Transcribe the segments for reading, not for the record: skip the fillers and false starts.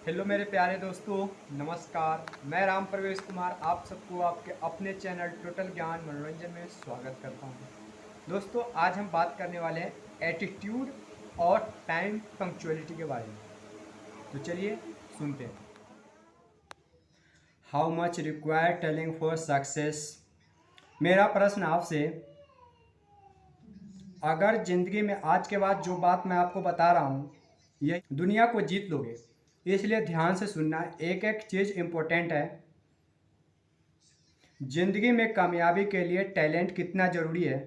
Hello मेरे प्यारे दोस्तों, नमस्कार। मैं राम प्रवेश कुमार आप सबको आपके अपने चैनल टोटल ज्ञान मनोरंजन में स्वागत करता हूं। दोस्तों, आज हम बात करने वाले हैं एटीट्यूड और टाइम पंक्चुअलिटी के बारे में। तो चलिए सुनते हैं। How much require telling for success. मेरा प्रश्न आपसे, अगर ज़िंदगी में आज के बाद जो बात मैं आपको बता रहा हूँ ये दुनिया को जीत लोगे, इसलिए ध्यान से सुनना। एक एक चीज़ इम्पोर्टेंट है। ज़िंदगी में कामयाबी के लिए टैलेंट कितना ज़रूरी है?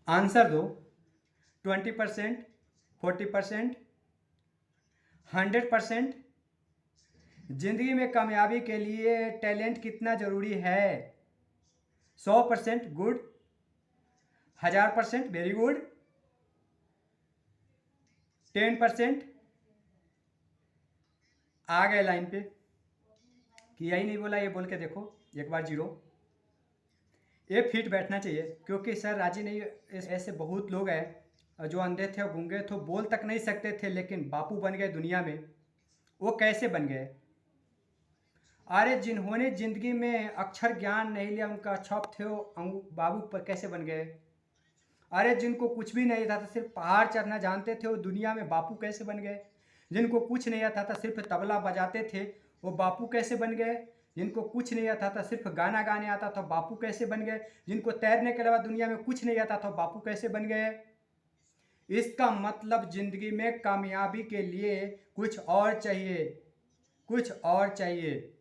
आंसर दो। 20%, 40%, 100%। ज़िंदगी में कामयाबी के लिए टैलेंट कितना ज़रूरी है? 100% गुड, 1000% वेरी गुड, 10% आ गए लाइन पे कि यही नहीं बोला, ये बोल के देखो एक बार जीरो। ये फिट बैठना चाहिए, क्योंकि सर राजी नहीं। ऐसे बहुत लोग हैं जो अंधे थे और गूंगे थे, बोल तक नहीं सकते थे, लेकिन बापू बन गए दुनिया में। वो कैसे बन गए? अरे जिन्होंने जिंदगी में अक्षर ज्ञान नहीं लिया, उनका छप थे, वो बाबू पर कैसे बन गए? अरे जिनको कुछ भी नहीं था, सिर्फ पहाड़ चढ़ना जानते थे, वो दुनिया में बापू कैसे बन गए? जिनको कुछ नहीं आता था, सिर्फ तबला बजाते थे, वो बापू कैसे बन गए? जिनको कुछ नहीं आता था, सिर्फ गाना गाने आता था, बापू कैसे बन गए? जिनको तैरने के अलावा दुनिया में कुछ नहीं आता था, बापू कैसे बन गए? इसका मतलब जिंदगी में कामयाबी के लिए कुछ और चाहिए, कुछ और चाहिए।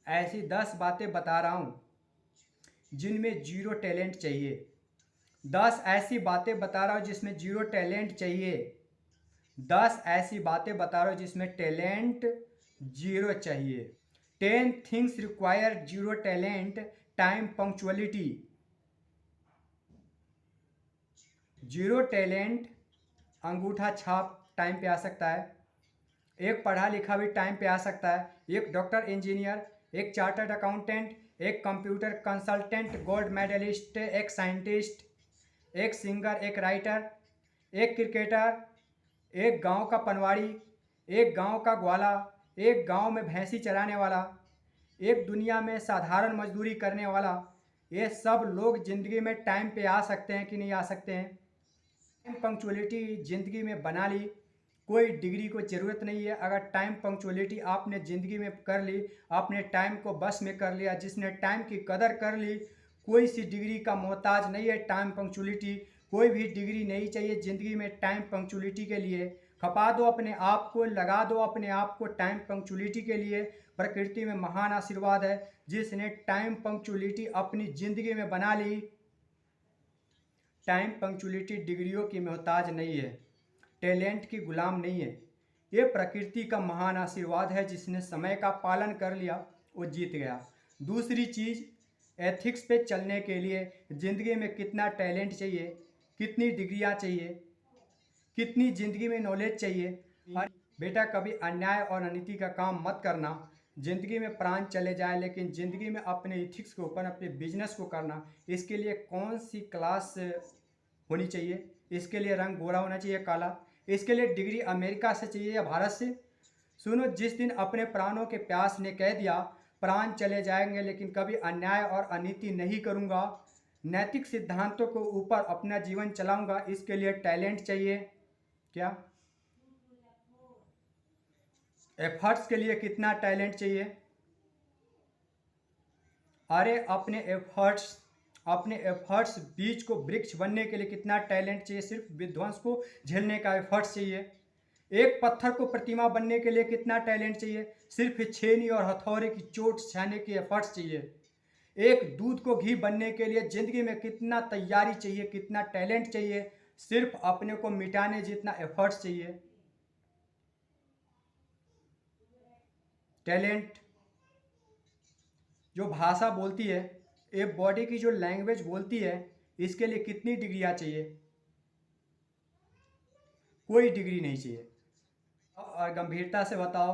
ऐसी 10 बातें बता रहा हूं जिनमें जीरो टैलेंट चाहिए। 10 ऐसी बातें बता रहा हूं जिसमें जीरो टैलेंट चाहिए। 10 ऐसी बातें बता रहा हूं जिसमें टैलेंट जीरो चाहिए। 10 things require zero talent. Time punctuality. Zero talent अंगूठा छाप टाइम पे आ सकता है। एक पढ़ा लिखा भी टाइम पे आ सकता है। एक डॉक्टर इंजीनियर, एक चार्टर्ड अकाउंटेंट, एक कंप्यूटर कंसल्टेंट, गोल्ड मेडलिस्ट, एक साइंटिस्ट, एक सिंगर, एक राइटर, एक क्रिकेटर, एक गांव का पनवाड़ी, एक गांव का ग्वाला, एक गांव में भैंसी चराने वाला, एक दुनिया में साधारण मजदूरी करने वाला। ये सब लोग ज़िंदगी में टाइम पे आ सकते हैं कि नहीं आ सकते हैं? टाइम पंक्चुअलिटी ज़िंदगी में बना ली, कोई डिग्री को ज़रूरत नहीं है। अगर टाइम पंक्चुअलिटी आपने ज़िंदगी में कर ली, आपने टाइम को बस में कर लिया, जिसने टाइम की कदर कर ली, कोई सी डिग्री का मोहताज नहीं है। टाइम पंक्चुअलिटी, कोई भी डिग्री नहीं चाहिए ज़िंदगी में टाइम पंक्चुअलिटी के लिए। खपा दो अपने आप को, लगा दो अपने आप को टाइम पंक्चुअलिटी के लिए। प्रकृति में महान आशीर्वाद है जिसने टाइम पंक्चुअलिटी अपनी ज़िंदगी में बना ली। टाइम पंक्चुअलिटी डिग्रियों की मोहताज नहीं है, टैलेंट की गुलाम नहीं है। ये प्रकृति का महान आशीर्वाद है, जिसने समय का पालन कर लिया वो जीत गया। दूसरी चीज़, एथिक्स पे चलने के लिए ज़िंदगी में कितना टैलेंट चाहिए, कितनी डिग्रियां चाहिए, कितनी ज़िंदगी में नॉलेज चाहिए। और बेटा, कभी अन्याय और अनीति का काम मत करना। ज़िंदगी में प्राण चले जाए, लेकिन ज़िंदगी में अपने एथिक्स के ऊपर, अपने बिजनेस को करना। इसके लिए कौन सी क्लास होनी चाहिए? इसके लिए रंग गोरा होना चाहिए, काला? इसके लिए डिग्री अमेरिका से चाहिए या भारत से? सुनो, जिस दिन अपने प्राणों के प्यास ने कह दिया प्राण चले जाएंगे, लेकिन कभी अन्याय और अनीति नहीं करूँगा, नैतिक सिद्धांतों के ऊपर अपना जीवन चलाऊंगा, इसके लिए टैलेंट चाहिए। क्या? एफर्ट्स के लिए कितना टैलेंट चाहिए? अरे अपने एफर्ट्स बीज को वृक्ष बनने के लिए कितना टैलेंट चाहिए? सिर्फ विध्वंस को झेलने का एफर्ट्स चाहिए। एक पत्थर को प्रतिमा बनने के लिए कितना टैलेंट चाहिए? सिर्फ छेनी और हथौड़े की चोट सहने के एफर्ट्स चाहिए। एक दूध को घी बनने के लिए जिंदगी में कितना तैयारी चाहिए, कितना टैलेंट चाहिए? सिर्फ अपने को मिटाने जितना एफर्ट्स चाहिए। टैलेंट जो भाषा बोलती है, एक बॉडी की जो लैंग्वेज बोलती है, इसके लिए कितनी डिग्रियां चाहिए? कोई डिग्री नहीं चाहिए। और गंभीरता से बताओ,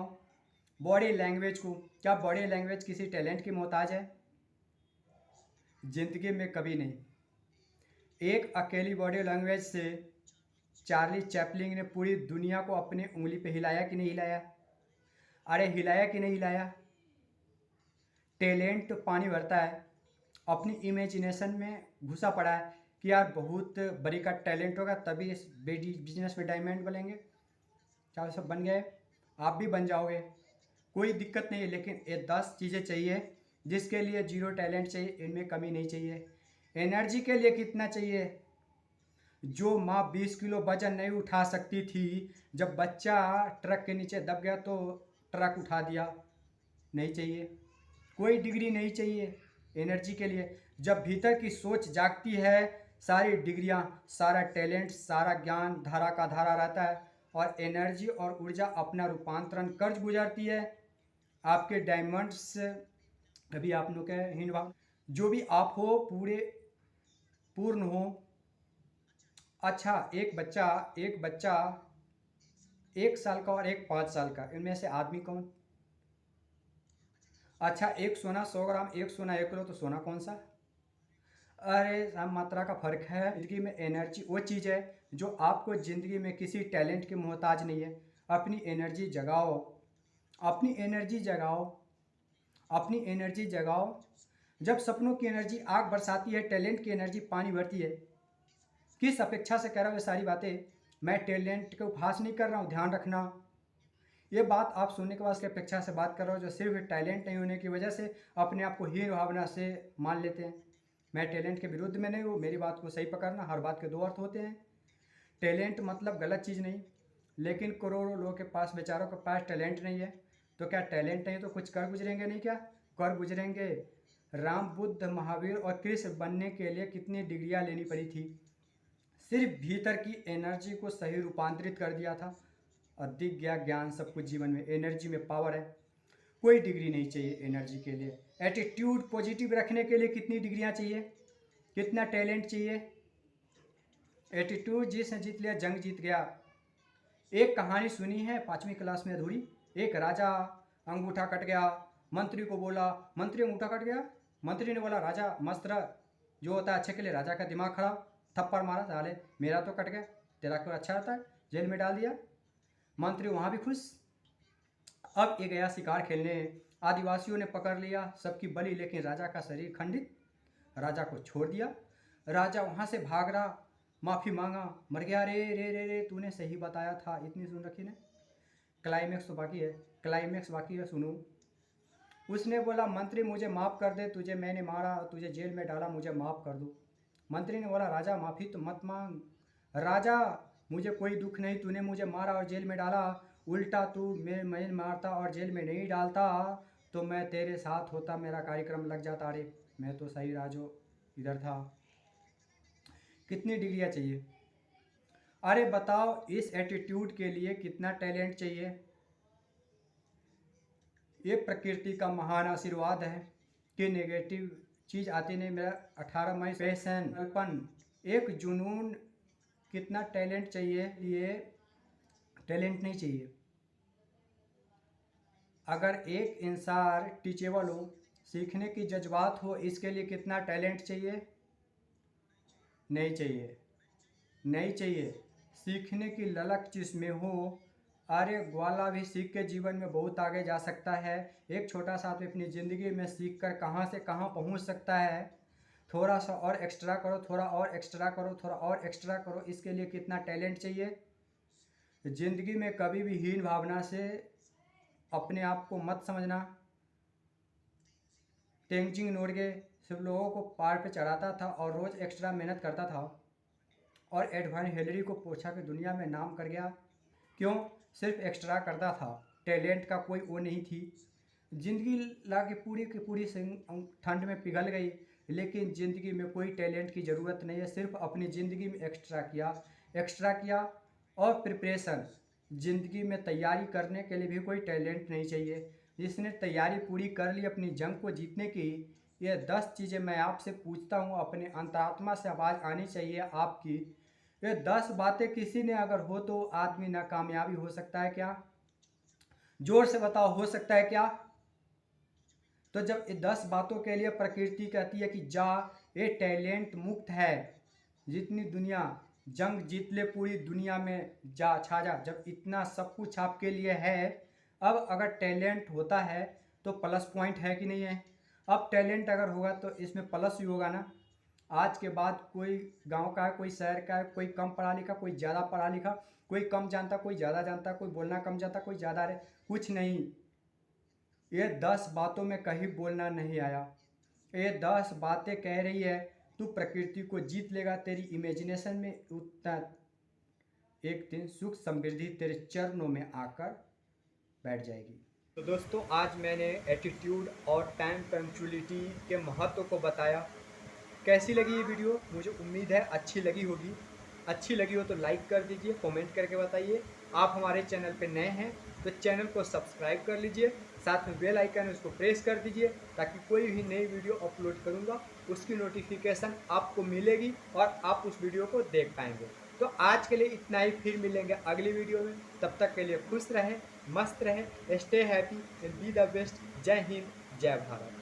बॉडी लैंग्वेज को, क्या बॉडी लैंग्वेज किसी टैलेंट की मोहताज है? जिंदगी में कभी नहीं। एक अकेली बॉडी लैंग्वेज से चार्ली चैपलिन ने पूरी दुनिया को अपनी उंगली पे हिलाया कि नहीं हिलाया? अरे हिलाया कि नहीं हिलाया? टैलेंट पानी भरता है, अपनी इमेजिनेशन में घुसा पड़ा है कि यार बहुत बड़ी का टैलेंट होगा तभी इस बिजनेस में डायमंड बनेंगे। क्या सब बन गए? आप भी बन जाओगे, कोई दिक्कत नहीं है। लेकिन ये 10 चीज़ें चाहिए जिसके लिए जीरो टैलेंट चाहिए, इनमें कमी नहीं चाहिए। एनर्जी के लिए कितना चाहिए? जो माँ 20 किलो वजन नहीं उठा सकती थी, जब बच्चा ट्रक के नीचे दब गया तो ट्रक उठा दिया, नहीं चाहिए। कोई डिग्री नहीं चाहिए एनर्जी के लिए। जब भीतर की सोच जागती है, सारी डिग्रियां, सारा टैलेंट, सारा ज्ञान धारा का धारा रहता है और एनर्जी और ऊर्जा अपना रूपांतरण कर गुजरती है। आपके डायमंड्स अभी आप लोग के हीन भाव जो भी आप हो पूरे पूर्ण हो। अच्छा, एक बच्चा 1 साल का और एक 5 साल का, इनमें से आदमी कौन? अच्छा, एक सोना 100 ग्राम, एक सोना 1 किलो, तो सोना कौन सा? अरे सब मात्रा का फर्क है। जिंदगी में एनर्जी वो चीज़ है जो आपको ज़िंदगी में किसी टैलेंट के मोहताज नहीं है। अपनी एनर्जी जगाओ, अपनी एनर्जी जगाओ, अपनी एनर्जी जगाओ। जब सपनों की एनर्जी आग बरसाती है, टैलेंट की एनर्जी पानी भरती है। किस अपेक्षा से कह रहा हूँ ये सारी बातें? मैं टैलेंट को उपहास नहीं कर रहा हूँ, ध्यान रखना। ये बात आप सुनने के बाद की अपेक्षा से बात कर रहा हूँ जो सिर्फ टैलेंट नहीं होने की वजह से अपने आप को हीन भावना से मान लेते हैं। मैं टैलेंट के विरुद्ध में नहीं हूँ, मेरी बात को सही पकड़ना। हर बात के दो अर्थ होते हैं। टैलेंट मतलब गलत चीज़ नहीं, लेकिन करोड़ों लोगों के पास, बेचारों के पास टैलेंट नहीं है। तो क्या टैलेंट नहीं तो कुछ कर गुजरेंगे नहीं? क्या कर गुजरेंगे? राम, बुद्ध, महावीर और कृष्ण बनने के लिए कितनी डिग्रियाँ लेनी पड़ी थी? सिर्फ भीतर की एनर्जी को सही रूपांतरित कर दिया था। अधिक ज्ञान सब कुछ जीवन में, एनर्जी में पावर है। कोई डिग्री नहीं चाहिए एनर्जी के लिए। एटीट्यूड पॉजिटिव रखने के लिए कितनी डिग्रियां चाहिए? कितना टैलेंट चाहिए? एटीट्यूड जिसने जीत लिया जंग जीत गया। एक कहानी सुनी है 5वीं क्लास में अधूरी। एक राजा, अंगूठा कट गया, मंत्री को बोला, मंत्री अंगूठा कट गया। मंत्री ने बोला राजा मस्त रहा, जो होता है अच्छे के लिए। राजा का दिमाग खराब, थप्पड़ मारा, साले मेरा तो कट गया, तेरा क्यों अच्छा रहता है, जेल में डाल दिया। मंत्री वहाँ भी खुश। अब ये गया शिकार खेलने, आदिवासियों ने पकड़ लिया सबकी बलि, लेकिन राजा का शरीर खंडित। राजा को छोड़ दिया। राजा वहाँ से भाग रहा, माफ़ी मांगा, मर गया। रे रे रे रे, तूने सही बताया था। इतनी सुन रखी ने, क्लाइमेक्स तो बाकी है, क्लाइमेक्स बाकी है, सुनो। उसने बोला मंत्री मुझे माफ़ कर दे, तुझे मैंने मारा, तुझे जेल में डाला, मुझे माफ़ कर दो। मंत्री ने बोला राजा माफ़ी तो मत मांग। राजा मुझे कोई दुख नहीं, तूने मुझे मारा और जेल में डाला। उल्टा तू मैं मारता और जेल में नहीं डालता तो मैं तेरे साथ होता, मेरा कार्यक्रम लग जाता। अरे मैं तो सही राजो इधर था। कितनी डिग्रियाँ चाहिए? अरे बताओ इस एटीट्यूड के लिए कितना टैलेंट चाहिए? ये प्रकृति का महान आशीर्वाद है कि नेगेटिव चीज़ आती नहीं। मेरा 18 मई पैशन, अल्पन, एक जुनून। कितना टैलेंट चाहिए? ये टैलेंट नहीं चाहिए। अगर एक इंसान टीचेबल हो, सीखने की जज्बात हो, इसके लिए कितना टैलेंट चाहिए? नहीं चाहिए, नहीं चाहिए। सीखने की ललक जिसमें हो, अरे ग्वाला भी सीख के जीवन में बहुत आगे जा सकता है। एक छोटा सा आदमी अपनी ज़िंदगी में सीख कर कहाँ से कहाँ पहुँच सकता है। थोड़ा सा और एक्स्ट्रा करो, थोड़ा और एक्स्ट्रा करो, थोड़ा और एक्स्ट्रा करो, इसके लिए कितना टैलेंट चाहिए? ज़िंदगी में कभी भी हीन भावना से अपने आप को मत समझना। तेंजिंग नोरगे सिर्फ लोगों को पहाड़ पे चढ़ाता था और रोज़ एक्स्ट्रा मेहनत करता था, और एडवाइन हिलरी को पूछा कि दुनिया में नाम कर गया क्यों? सिर्फ एक्स्ट्रा करता था, टैलेंट का कोई वो नहीं थी। ज़िंदगी ला के पूरी ठंड में पिघल गई, लेकिन ज़िंदगी में कोई टैलेंट की ज़रूरत नहीं है। सिर्फ अपनी ज़िंदगी में एक्स्ट्रा किया, एक्स्ट्रा किया। और प्रिपरेशन, ज़िंदगी में तैयारी करने के लिए भी कोई टैलेंट नहीं चाहिए। जिसने तैयारी पूरी कर ली अपनी जंग को जीतने की, ये 10 चीज़ें मैं आपसे पूछता हूँ, अपने अंतरात्मा से आवाज़ आनी चाहिए आपकी। ये 10 बातें किसी ने अगर हो तो आदमी नाकामयाबी हो सकता है क्या? जोर से बताओ, हो सकता है क्या? तो जब ये 10 बातों के लिए प्रकृति कहती है कि जा, ये टैलेंट मुक्त है, जितनी दुनिया जंग जीत ले पूरी दुनिया में जा छा जा। जब इतना सब कुछ आपके लिए है, अब अगर टैलेंट होता है तो प्लस पॉइंट है कि नहीं है? अब टैलेंट अगर होगा तो इसमें प्लस ही होगा ना। आज के बाद कोई गांव का है, कोई शहर का है, कोई कम पढ़ा लिखा, कोई ज़्यादा पढ़ा लिखा, कोई कम जानता, कोई ज़्यादा जानता, कोई बोलना कम जानता, कोई ज़्यादा रहे, कुछ नहीं। ये 10 बातों में कहीं बोलना नहीं आया। ये 10 बातें कह रही है तू प्रकृति को जीत लेगा, तेरी इमेजिनेशन में उतना एक दिन सुख समृद्धि तेरे चरणों में आकर बैठ जाएगी। तो दोस्तों, आज मैंने एटीट्यूड और टाइम पंक्चुअलिटी के महत्व को बताया। कैसी लगी ये वीडियो? मुझे उम्मीद है अच्छी लगी होगी। अच्छी लगी हो तो लाइक कर दीजिए, कमेंट करके बताइए। आप हमारे चैनल पे नए हैं तो चैनल को सब्सक्राइब कर लीजिए, साथ में बेल आइकन है उसको प्रेस कर दीजिए, ताकि कोई भी नई वीडियो अपलोड करूँगा उसकी नोटिफिकेशन आपको मिलेगी और आप उस वीडियो को देख पाएंगे। तो आज के लिए इतना ही, फिर मिलेंगे अगली वीडियो में। तब तक के लिए खुश रहें, मस्त रहें, stay happy and be the best. जय हिंद, जय भारत।